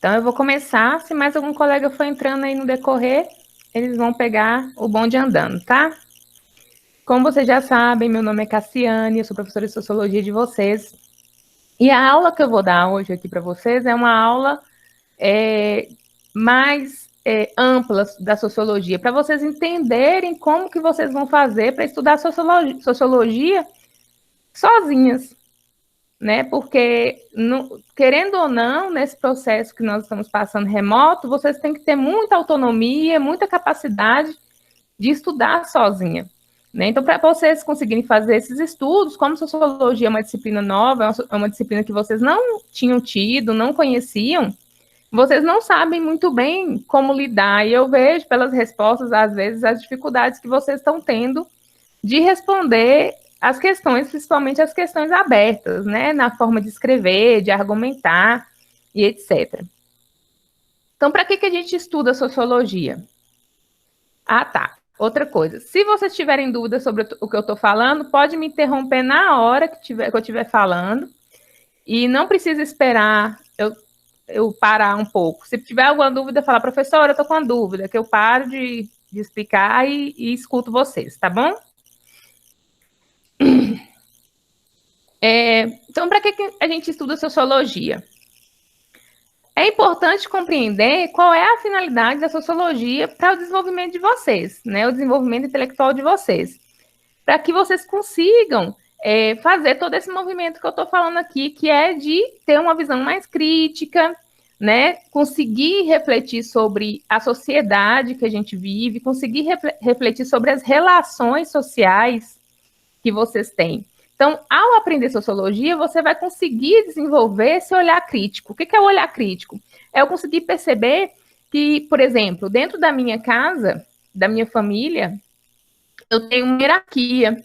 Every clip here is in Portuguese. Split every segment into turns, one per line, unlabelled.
Então, eu vou começar. Se mais algum colega for entrando aí no decorrer, eles vão pegar o bonde andando, tá? Como vocês já sabem, meu nome é Cassiane, eu sou professora de Sociologia de vocês. E a aula que eu vou dar hoje aqui para vocês é uma aula mais ampla da Sociologia, para vocês entenderem como que vocês vão fazer para estudar Sociologia sozinhas, né? Porque, querendo ou não, nesse processo que nós estamos passando remoto, vocês têm que ter muita autonomia, muita capacidade de estudar sozinha. Né? Então, para vocês conseguirem fazer esses estudos, como Sociologia é uma disciplina nova, é uma disciplina que vocês não tinham tido, não conheciam, vocês não sabem muito bem como lidar. E eu vejo pelas respostas, às vezes, as dificuldades que vocês estão tendo de responder as questões, principalmente as questões abertas, né? Na forma de escrever, de argumentar e etc. Então, para que a gente estuda Sociologia? Ah, tá. Outra coisa, se vocês tiverem dúvidas sobre o que eu estou falando, pode me interromper na hora que eu estiver falando, e não precisa esperar eu parar um pouco. Se tiver alguma dúvida, fala, professora, eu estou com uma dúvida, que eu paro de explicar e escuto vocês, tá bom? Então, para que a gente estuda Sociologia? É importante compreender qual é a finalidade da Sociologia para o desenvolvimento de vocês, né? O desenvolvimento intelectual de vocês. Para que vocês consigam fazer todo esse movimento que eu estou falando aqui, que é de ter uma visão mais crítica, né? Conseguir refletir sobre a sociedade que a gente vive, conseguir refletir sobre as relações sociais que vocês têm. Então, ao aprender Sociologia, você vai conseguir desenvolver esse olhar crítico. O que é o olhar crítico? É eu conseguir perceber que, por exemplo, dentro da minha casa, da minha família, eu tenho uma hierarquia,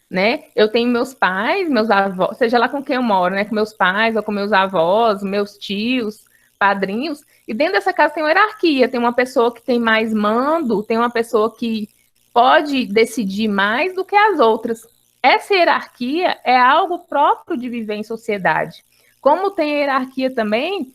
né? Eu tenho meus pais, meus avós, seja lá com quem eu moro, né? Com meus pais ou com meus avós, meus tios, padrinhos, e dentro dessa casa tem uma hierarquia, tem uma pessoa que tem mais mando, tem uma pessoa que pode decidir mais do que as outras. Essa hierarquia é algo próprio de viver em sociedade. Como tem hierarquia também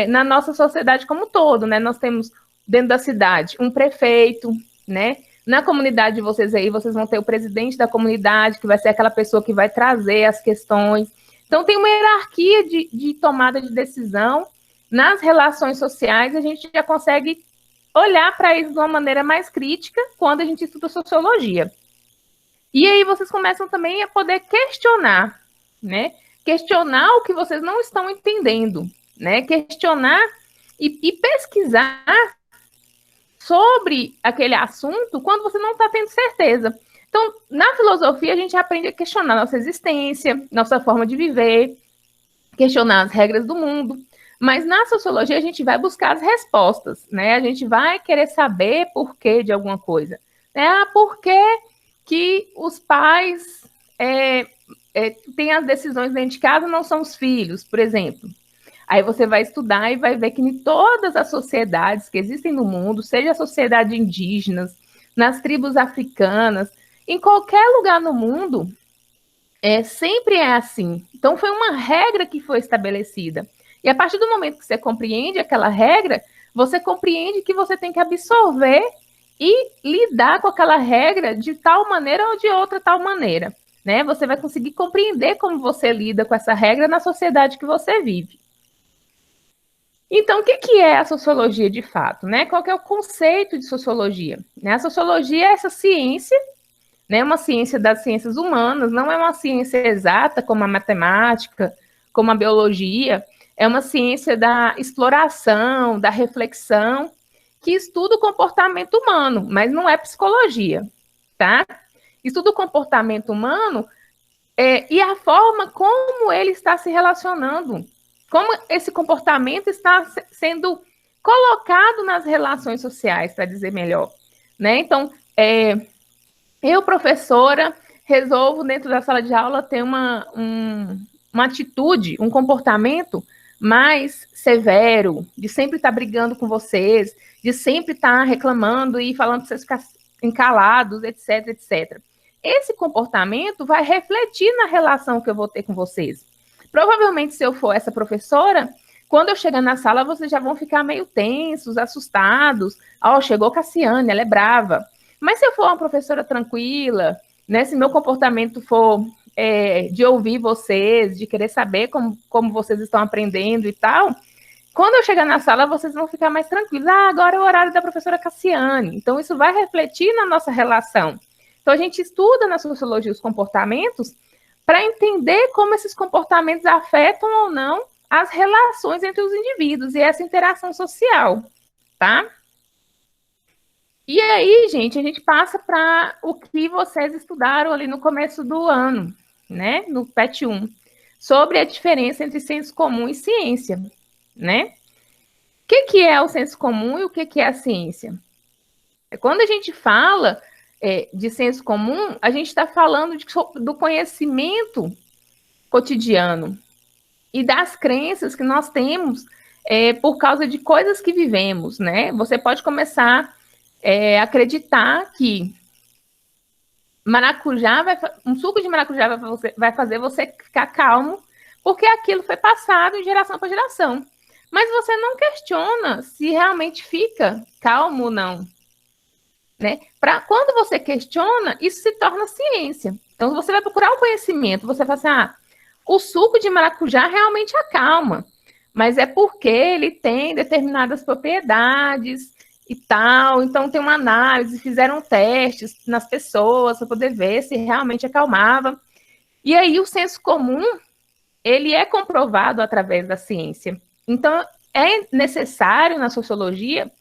na nossa sociedade como um todo, né? Nós temos dentro da cidade um prefeito, né? Na comunidade de vocês aí, vocês vão ter o presidente da comunidade, que vai ser aquela pessoa que vai trazer as questões. Então, tem uma hierarquia de tomada de decisão nas relações sociais, a gente já consegue olhar para isso de uma maneira mais crítica quando a gente estuda Sociologia. E aí vocês começam também a poder questionar, né? Questionar o que vocês não estão entendendo, né? Questionar e pesquisar sobre aquele assunto quando você não está tendo certeza. Então, na filosofia, a gente aprende a questionar nossa existência, nossa forma de viver, questionar as regras do mundo. Mas na sociologia, a gente vai buscar as respostas, né? A gente vai querer saber por que de alguma coisa. Né? Por que os pais têm as decisões dentro de casa, não são os filhos, por exemplo. Aí você vai estudar e vai ver que em todas as sociedades que existem no mundo, seja a sociedade indígenas, nas tribos africanas, em qualquer lugar no mundo, sempre é assim. Então, foi uma regra que foi estabelecida. E a partir do momento que você compreende aquela regra, você compreende que você tem que absorver e lidar com aquela regra de tal maneira ou de outra tal maneira. Né? Você vai conseguir compreender como você lida com essa regra na sociedade que você vive. Então, o que é a sociologia de fato? Né? Qual que é o conceito de sociologia? A sociologia é essa ciência, né? Uma ciência das ciências humanas, não é uma ciência exata como a matemática, como a biologia, é uma ciência da exploração, da reflexão, que estuda o comportamento humano, mas não é psicologia, tá? Estuda o comportamento humano e a forma como ele está se relacionando, como esse comportamento está sendo colocado nas relações sociais, para dizer melhor. Né? Então, eu, professora, resolvo dentro da sala de aula ter uma atitude, um comportamento mais severo, de sempre estar brigando com vocês, de sempre estar reclamando e falando para vocês ficarem encalados, etc, etc. Esse comportamento vai refletir na relação que eu vou ter com vocês. Provavelmente, se eu for essa professora, quando eu chegar na sala, vocês já vão ficar meio tensos, assustados. Chegou Cassiane, ela é brava. Mas se eu for uma professora tranquila, né, se meu comportamento for de ouvir vocês, de querer saber como vocês estão aprendendo e tal, quando eu chegar na sala, vocês vão ficar mais tranquilos. Agora é o horário da professora Cassiane. Então, isso vai refletir na nossa relação. Então, a gente estuda na sociologia os comportamentos para entender como esses comportamentos afetam ou não as relações entre os indivíduos e essa interação social, tá? E aí, gente, a gente passa para o que vocês estudaram ali no começo do ano, né? No PET 1, sobre a diferença entre senso comum e ciência, né? O que é o senso comum e o que é a ciência? Quando a gente fala de senso comum, a gente está falando do conhecimento cotidiano e das crenças que nós temos por causa de coisas que vivemos, né? Você pode começar a acreditar que um suco de maracujá vai fazer você ficar calmo, porque aquilo foi passado de geração para geração. Mas você não questiona se realmente fica calmo ou não. Né? Quando você questiona, isso se torna ciência. Então, você vai procurar o conhecimento, você fala assim, o suco de maracujá realmente acalma, mas é porque ele tem determinadas propriedades e tal, então tem uma análise, fizeram testes nas pessoas para poder ver se realmente acalmava. E aí o senso comum, ele é comprovado através da ciência. Então, é necessário na sociologia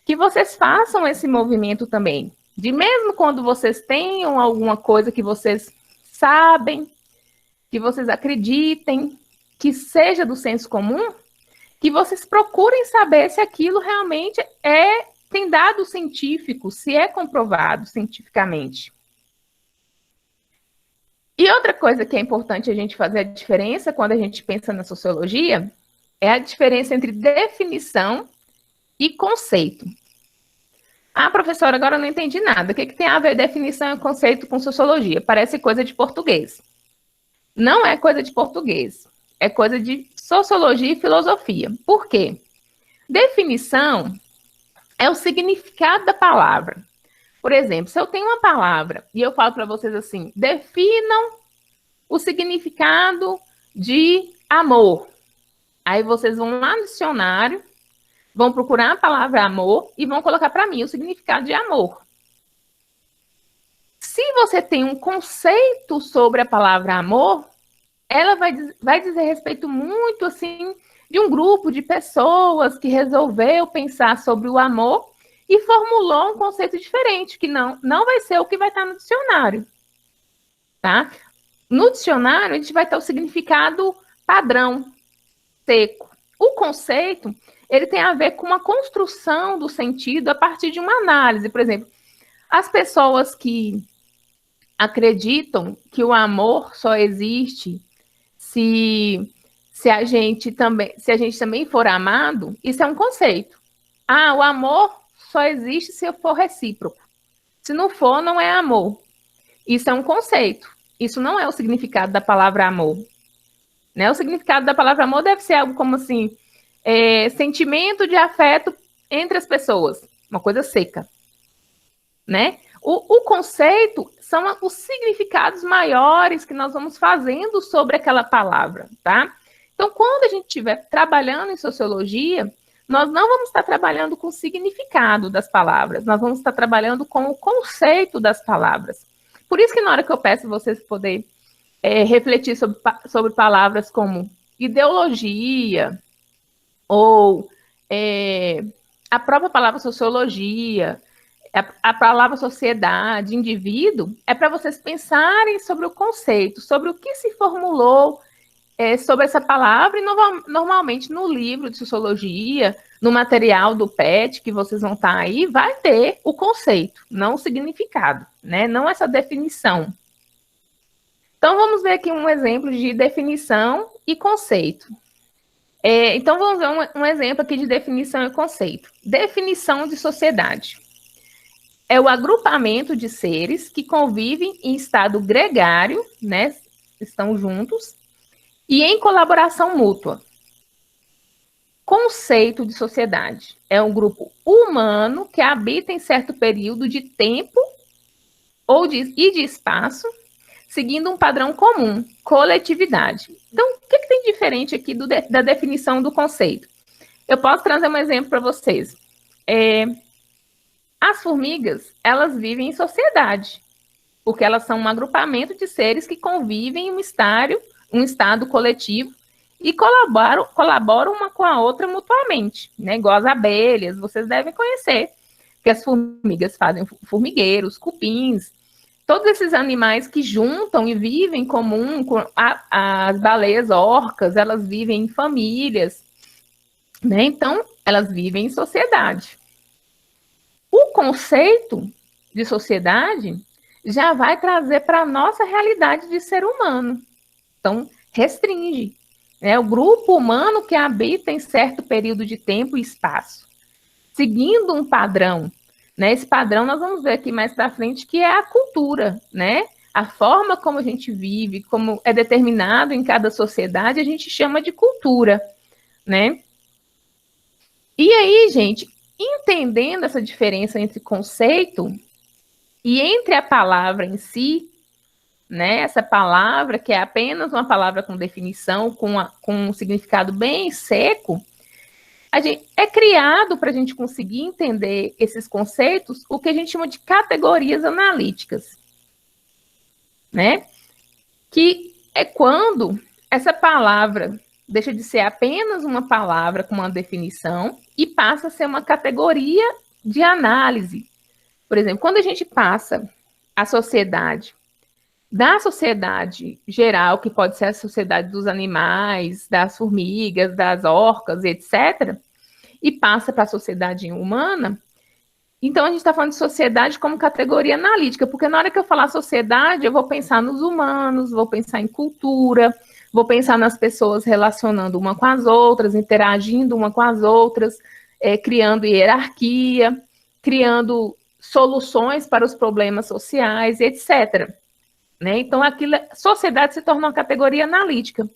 que vocês façam esse movimento também, de mesmo quando vocês tenham alguma coisa que vocês sabem, que vocês acreditem, que seja do senso comum, que vocês procurem saber se aquilo realmente tem dados científicos, se é comprovado cientificamente. E outra coisa que é importante a gente fazer a diferença quando a gente pensa na sociologia é a diferença entre definição e conceito. Professora, agora eu não entendi nada. O que tem a ver definição e conceito com sociologia? Parece coisa de português. Não é coisa de português. É coisa de sociologia e filosofia. Por quê? Definição é o significado da palavra. Por exemplo, se eu tenho uma palavra e eu falo para vocês assim, definam o significado de amor. Aí vocês vão lá no dicionário, vão procurar a palavra amor e vão colocar para mim o significado de amor. Se você tem um conceito sobre a palavra amor, ela vai dizer respeito muito, assim, de um grupo de pessoas que resolveu pensar sobre o amor e formulou um conceito diferente, que não vai ser o que vai estar no dicionário, tá? No dicionário, a gente vai ter o significado padrão, seco. O conceito, ele tem a ver com uma construção do sentido a partir de uma análise. Por exemplo, as pessoas que acreditam que o amor só existe se a gente também for amado, isso é um conceito. O amor só existe se for recíproco. Se não for, não é amor. Isso é um conceito. Isso não é o significado da palavra amor. Né? O significado da palavra amor deve ser algo como assim, sentimento de afeto entre as pessoas. Uma coisa seca. Né? O conceito são os significados maiores que nós vamos fazendo sobre aquela palavra, tá? Então, quando a gente estiver trabalhando em sociologia, nós não vamos estar trabalhando com o significado das palavras, nós vamos estar trabalhando com o conceito das palavras. Por isso que na hora que eu peço vocês poderem refletir sobre palavras como ideologia ou a própria palavra sociologia, a palavra sociedade, indivíduo, é para vocês pensarem sobre o conceito, sobre o que se formulou sobre essa palavra, e normalmente no livro de sociologia, no material do PET, que vocês vão estar aí, vai ter o conceito, não o significado, né? Não essa definição. Então, vamos ver aqui um exemplo de definição e conceito. Então, vamos ver um exemplo aqui de definição e conceito. Definição de sociedade. É o agrupamento de seres que convivem em estado gregário, né? Estão juntos, e em colaboração mútua. conceito de sociedade. É um grupo humano que habita em certo período de tempo e de espaço, seguindo um padrão comum, coletividade. Então, o que tem diferente aqui da definição do conceito? Eu posso trazer um exemplo para vocês. As formigas, elas vivem em sociedade, porque elas são um agrupamento de seres que convivem em um estado coletivo e colaboram uma com a outra mutuamente, né? Igual as abelhas, vocês devem conhecer, que as formigas fazem formigueiros, cupins, todos esses animais que juntam e vivem em comum, com as baleias orcas, elas vivem em famílias, né? Então, elas vivem em sociedade. O conceito de sociedade já vai trazer para a nossa realidade de ser humano. Então, restringe. É o grupo humano que habita em certo período de tempo e espaço, seguindo um padrão. Né? Esse padrão nós vamos ver aqui mais para frente, que é a cultura, né? A forma como a gente vive, como é determinado em cada sociedade, a gente chama de cultura, né? E aí, gente, entendendo essa diferença entre conceito e entre a palavra em si, né? Essa palavra, que é apenas uma palavra com definição, com um significado bem seco, é criado para a gente conseguir entender esses conceitos, o que a gente chama de categorias analíticas, né? Que é quando essa palavra deixa de ser apenas uma palavra com uma definição e passa a ser uma categoria de análise. Por exemplo, quando a gente passa a sociedade, da sociedade geral, que pode ser a sociedade dos animais, das formigas, das orcas, etc., e passa para a sociedade humana, então a gente está falando de sociedade como categoria analítica, porque na hora que eu falar sociedade, eu vou pensar nos humanos, vou pensar em cultura, vou pensar nas pessoas relacionando uma com as outras, interagindo uma com as outras, criando hierarquia, criando soluções para os problemas sociais, etc. Né? Então, sociedade se torna uma categoria analítica,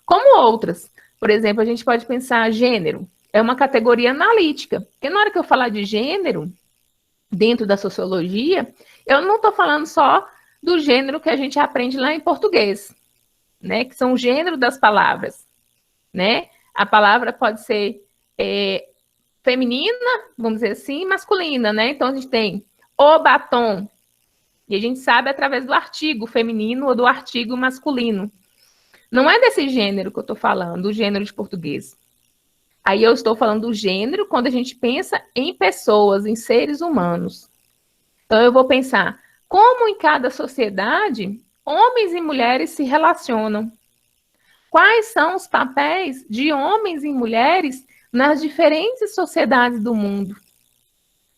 como outras. Por exemplo, a gente pode pensar gênero, é uma categoria analítica, porque na hora que eu falar de gênero, dentro da sociologia, eu não estou falando só do gênero que a gente aprende lá em português, né? Que são o gênero das palavras, né? A palavra pode ser feminina, vamos dizer assim, masculina, né? Então, a gente tem o batom, e a gente sabe através do artigo feminino ou do artigo masculino. Não é desse gênero que eu estou falando, do gênero de português. Aí eu estou falando do gênero quando a gente pensa em pessoas, em seres humanos. Então eu vou pensar como em cada sociedade homens e mulheres se relacionam. Quais são os papéis de homens e mulheres nas diferentes sociedades do mundo?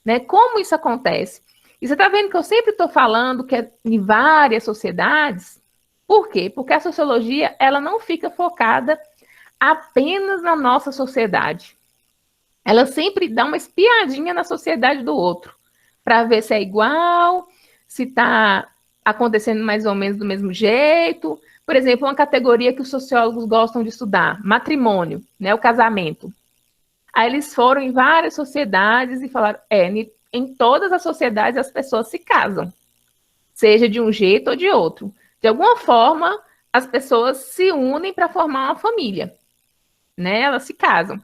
Né? Como isso acontece? E você está vendo que eu sempre estou falando que é em várias sociedades? Por quê? Porque a sociologia ela não fica focada apenas na nossa sociedade. Ela sempre dá uma espiadinha na sociedade do outro, para ver se é igual, se está acontecendo mais ou menos do mesmo jeito. Por exemplo, uma categoria que os sociólogos gostam de estudar, matrimônio, né, o casamento. Aí eles foram em várias sociedades e falaram, em todas as sociedades as pessoas se casam, seja de um jeito ou de outro. De alguma forma, as pessoas se unem para formar uma família, né? Elas se casam.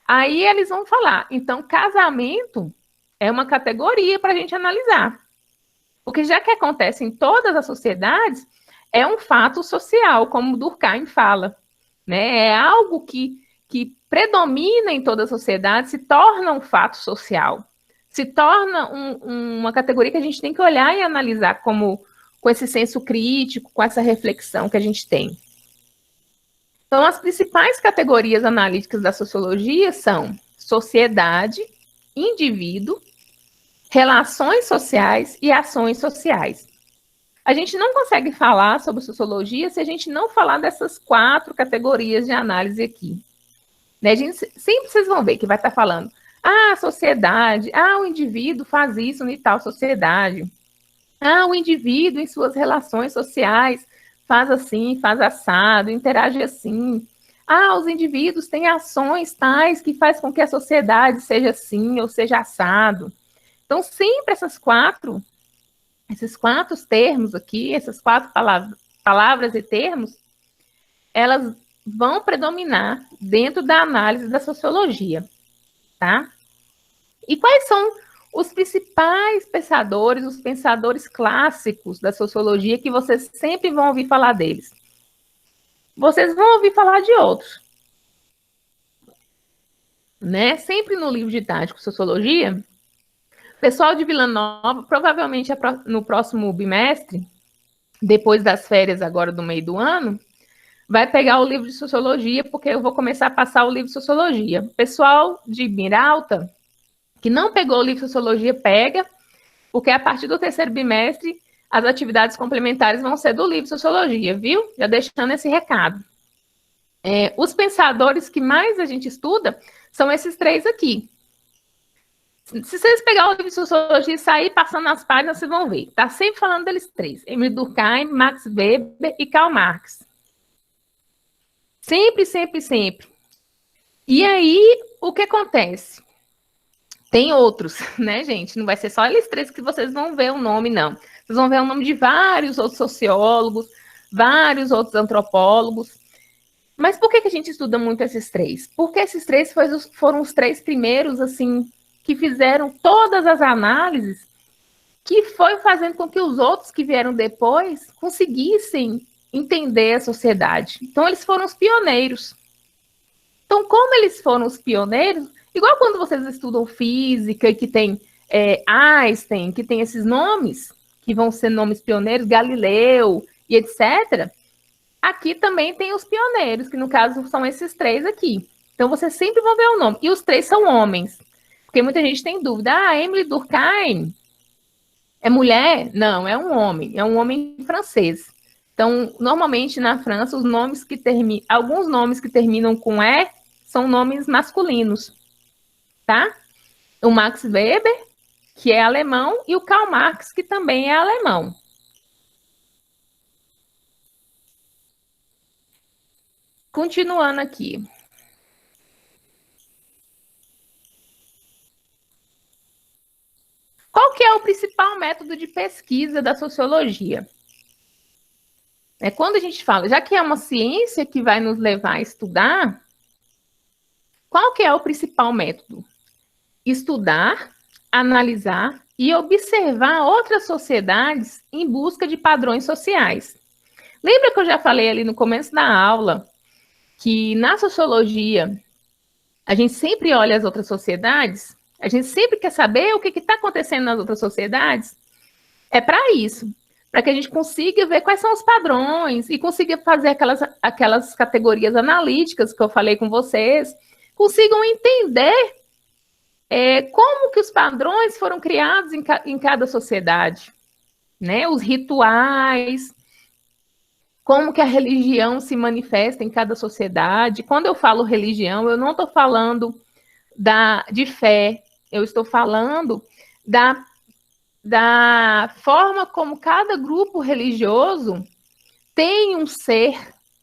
Aí eles vão falar, então casamento é uma categoria para a gente analisar. Porque já que acontece em todas as sociedades, é um fato social, como Durkheim fala. Né? É algo que predomina em toda a sociedade, se torna um fato social. Se torna uma categoria que a gente tem que olhar e analisar com esse senso crítico, com essa reflexão que a gente tem. Então, as principais categorias analíticas da sociologia são sociedade, indivíduo, relações sociais e ações sociais. A gente não consegue falar sobre sociologia se a gente não falar dessas 4 categorias de análise aqui. Né? A gente, sempre vocês vão ver que vai estar falando, a sociedade, o indivíduo faz isso em tal sociedade. O indivíduo em suas relações sociais faz assim, faz assado, interage assim. os indivíduos têm ações tais que faz com que a sociedade seja assim ou seja assado. Então, sempre esses quatro termos aqui, essas quatro palavras e termos, elas vão predominar dentro da análise da sociologia, tá? E quais são os principais pensadores, os pensadores clássicos da sociologia que vocês sempre vão ouvir falar deles? Vocês vão ouvir falar de outros, né? Sempre no livro didático Sociologia, o pessoal de Vila Nova, provavelmente no próximo bimestre, depois das férias agora do meio do ano, vai pegar o livro de Sociologia, porque eu vou começar a passar o livro de Sociologia. O pessoal de Miralta, que não pegou o livro de Sociologia, pega, porque a partir do terceiro bimestre, as atividades complementares vão ser do livro de Sociologia, viu? Já deixando esse recado. Os pensadores que mais a gente estuda são esses três aqui. Se vocês pegarem o livro de Sociologia e sair passando nas páginas, vocês vão ver. Está sempre falando deles três. Emile Durkheim, Max Weber e Karl Marx. Sempre, sempre, sempre. E aí, o que acontece? Tem outros, né, gente? Não vai ser só eles três que vocês vão ver o nome, não. Vocês vão ver o nome de vários outros sociólogos, vários outros antropólogos. Mas por que a gente estuda muito esses três? Porque esses três foram os três primeiros, assim, que fizeram todas as análises, que foi fazendo com que os outros que vieram depois conseguissem entender a sociedade. Então, eles foram os pioneiros. Então, como eles foram os pioneiros, igual quando vocês estudam física e que tem Einstein, que tem esses nomes, que vão ser nomes pioneiros, Galileu e etc., aqui também tem os pioneiros, que no caso são esses três aqui. Então, vocês sempre vão ver o nome. E os três são homens. Porque muita gente tem dúvida. Emile Durkheim é mulher? Não, é um homem francês. Então, normalmente na França, alguns nomes que terminam com E são nomes masculinos, tá? O Max Weber, que é alemão, e o Karl Marx, que também é alemão. Continuando aqui. Qual que é o principal método de pesquisa da sociologia? Quando a gente fala, já que é uma ciência que vai nos levar a estudar, qual que é o principal método? Estudar, analisar e observar outras sociedades em busca de padrões sociais. Lembra que eu já falei ali no começo da aula que na sociologia a gente sempre olha as outras sociedades? A gente sempre quer saber o que está acontecendo nas outras sociedades. É para isso, para que a gente consiga ver quais são os padrões e consiga fazer aquelas categorias analíticas que eu falei com vocês, consigam entender como que os padrões foram criados em cada sociedade, né? Os rituais, como que a religião se manifesta em cada sociedade. Quando eu falo religião, eu não estou falando de fé, eu estou falando da forma como cada grupo religioso tem um ser,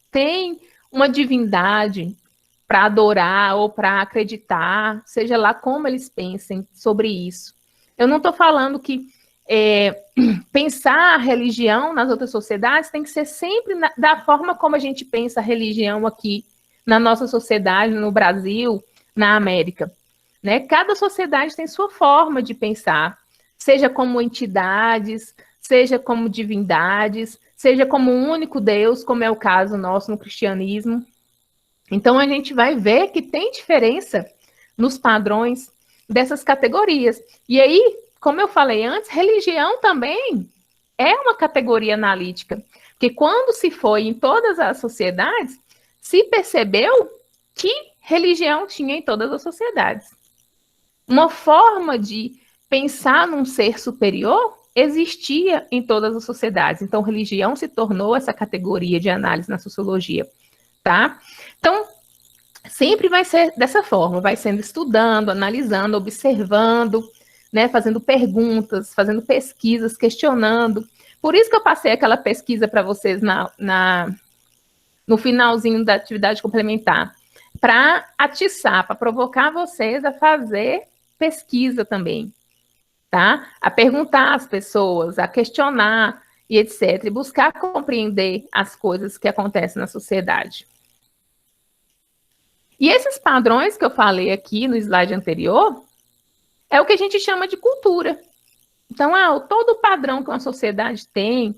tem uma divindade para adorar ou para acreditar, seja lá como eles pensem sobre isso. Eu não estou falando que pensar a religião nas outras sociedades tem que ser sempre da forma como a gente pensa a religião aqui na nossa sociedade, no Brasil, na América. Né? Cada sociedade tem sua forma de pensar, seja como entidades, seja como divindades, seja como um único Deus, como é o caso nosso no cristianismo. Então, a gente vai ver que tem diferença nos padrões dessas categorias. E aí, como eu falei antes, religião também é uma categoria analítica, porque quando se foi em todas as sociedades, se percebeu que religião tinha em todas as sociedades. Uma forma de pensar num ser superior existia em todas as sociedades. Então, religião se tornou essa categoria de análise na sociologia, tá? Então, sempre vai ser dessa forma, vai sendo estudando, analisando, observando, né, fazendo perguntas, fazendo pesquisas, questionando. Por isso que eu passei aquela pesquisa para vocês no finalzinho da atividade complementar, para atiçar, para provocar vocês a fazer pesquisa também, tá? A perguntar às pessoas, a questionar e etc. E buscar compreender as coisas que acontecem na sociedade. E esses padrões que eu falei aqui no slide anterior é o que a gente chama de cultura. Então, todo o padrão que uma sociedade tem,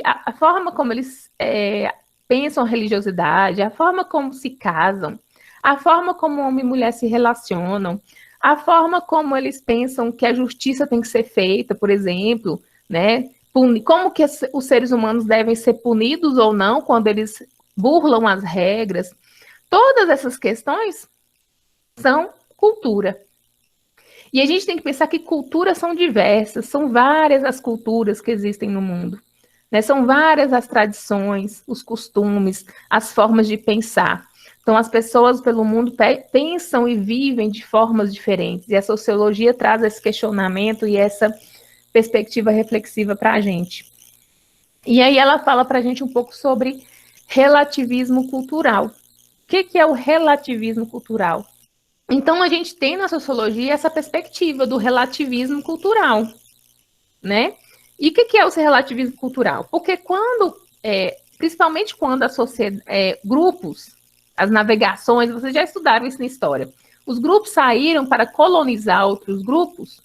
a forma como eles pensam a religiosidade, a forma como se casam, a forma como homem e mulher se relacionam, a forma como eles pensam que a justiça tem que ser feita, por exemplo, né? Como que os seres humanos devem ser punidos ou não quando eles burlam as regras. Todas essas questões são cultura. E a gente tem que pensar que culturas são diversas, são várias as culturas que existem no mundo. Né? São várias as tradições, os costumes, as formas de pensar. Então, as pessoas pelo mundo pensam e vivem de formas diferentes. E a sociologia traz esse questionamento e essa perspectiva reflexiva para a gente. E aí ela fala para a gente um pouco sobre relativismo cultural. O que é o relativismo cultural? Então, a gente tem na sociologia essa perspectiva do relativismo cultural, né? E o que é o relativismo cultural? Porque principalmente quando a sociedade, grupos, as navegações, vocês já estudaram isso na história, os grupos saíram para colonizar outros grupos,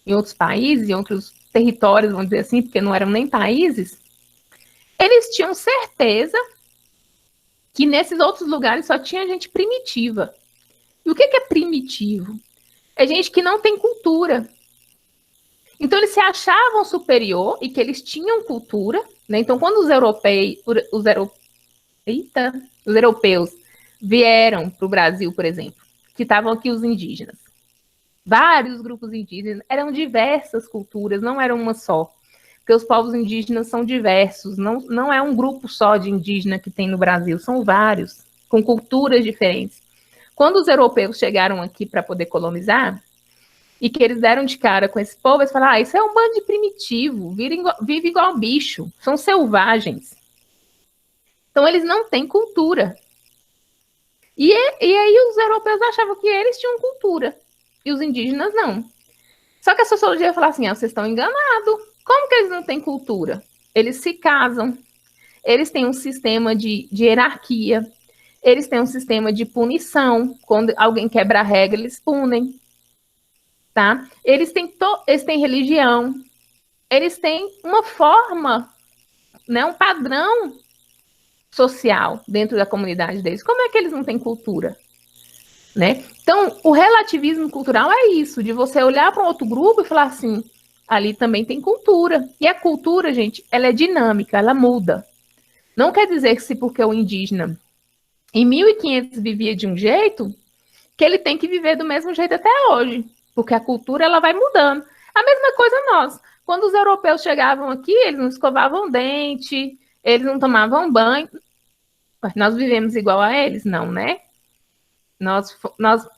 em outros países, em outros territórios, vamos dizer assim, porque não eram nem países, eles tinham certeza que nesses outros lugares só tinha gente primitiva. E o que é primitivo? É gente que não tem cultura. Então, eles se achavam superior e que eles tinham cultura. Né? Então, quando os europeus vieram para o Brasil, por exemplo, que estavam aqui os indígenas, vários grupos indígenas, eram diversas culturas, não era uma só. Porque os povos indígenas são diversos, não é um grupo só de indígena que tem no Brasil, são vários, com culturas diferentes. Quando os europeus chegaram aqui para poder colonizar, e que eles deram de cara com esse povo, eles falaram, isso é um bando de primitivo, vive igual bicho, são selvagens. Então, eles não têm cultura. E aí os europeus achavam que eles tinham cultura, e os indígenas não. Só que a sociologia fala assim, vocês estão enganados. Como que eles não têm cultura? Eles se casam, eles têm um sistema de hierarquia, eles têm um sistema de punição. Quando alguém quebra a regra, eles punem. Tá? Eles têm religião, eles têm uma forma, né, um padrão social dentro da comunidade deles. Como é que eles não têm cultura? Né? Então, o relativismo cultural é isso, de você olhar para um outro grupo e falar assim, ali também tem cultura. E a cultura, gente, ela é dinâmica, ela muda. Não quer dizer que se porque o indígena em 1500 vivia de um jeito, que ele tem que viver do mesmo jeito até hoje. Porque a cultura ela vai mudando. A mesma coisa nós. Quando os europeus chegavam aqui, eles não escovavam dente, eles não tomavam banho. Nós vivemos igual a eles? Não, né? Nós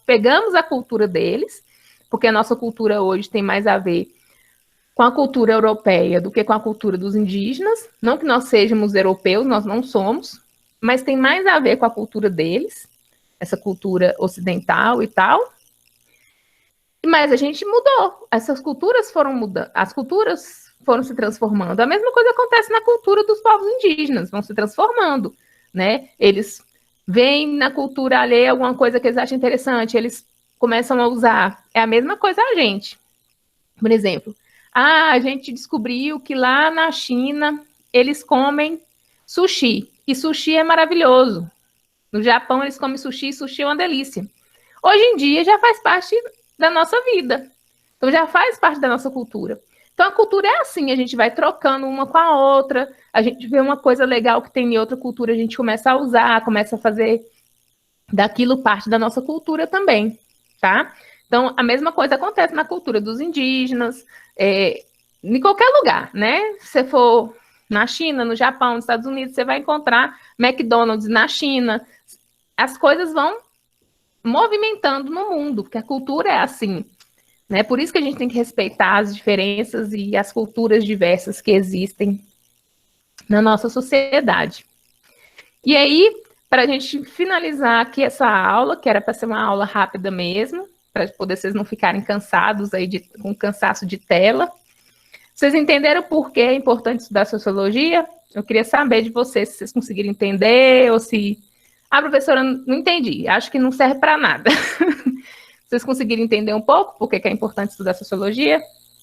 pegamos a cultura deles, porque a nossa cultura hoje tem mais a ver com a cultura europeia do que com a cultura dos indígenas. Não que nós sejamos europeus, nós não somos, mas tem mais a ver com a cultura deles, essa cultura ocidental e tal. Mas a gente mudou, essas culturas foram mudando, as culturas foram se transformando. A mesma coisa acontece na cultura dos povos indígenas, vão se transformando, né? Eles veem na cultura alheia alguma coisa que eles acham interessante, eles começam a usar. É a mesma coisa a gente. Por exemplo, a gente descobriu que lá na China eles comem sushi, e sushi é maravilhoso. No Japão eles comem sushi, e sushi é uma delícia. Hoje em dia já faz parte da nossa vida. Então, já faz parte da nossa cultura. Então, a cultura é assim, a gente vai trocando uma com a outra, a gente vê uma coisa legal que tem em outra cultura, a gente começa a usar, começa a fazer daquilo parte da nossa cultura também, tá? Então, a mesma coisa acontece na cultura dos indígenas, em qualquer lugar, né? Se você for na China, no Japão, nos Estados Unidos, você vai encontrar McDonald's na China. As coisas vão movimentando no mundo, porque a cultura é assim, né? Por isso que a gente tem que respeitar as diferenças e as culturas diversas que existem na nossa sociedade. E aí, para a gente finalizar aqui essa aula, que era para ser uma aula rápida mesmo, para poder vocês não ficarem cansados aí com cansaço de tela. Vocês entenderam por que é importante estudar sociologia? Eu queria saber de vocês se vocês conseguiram entender ou se... Ah, professora, não entendi. Acho que não serve para nada. Vocês conseguiram entender um pouco por que é importante estudar sociologia?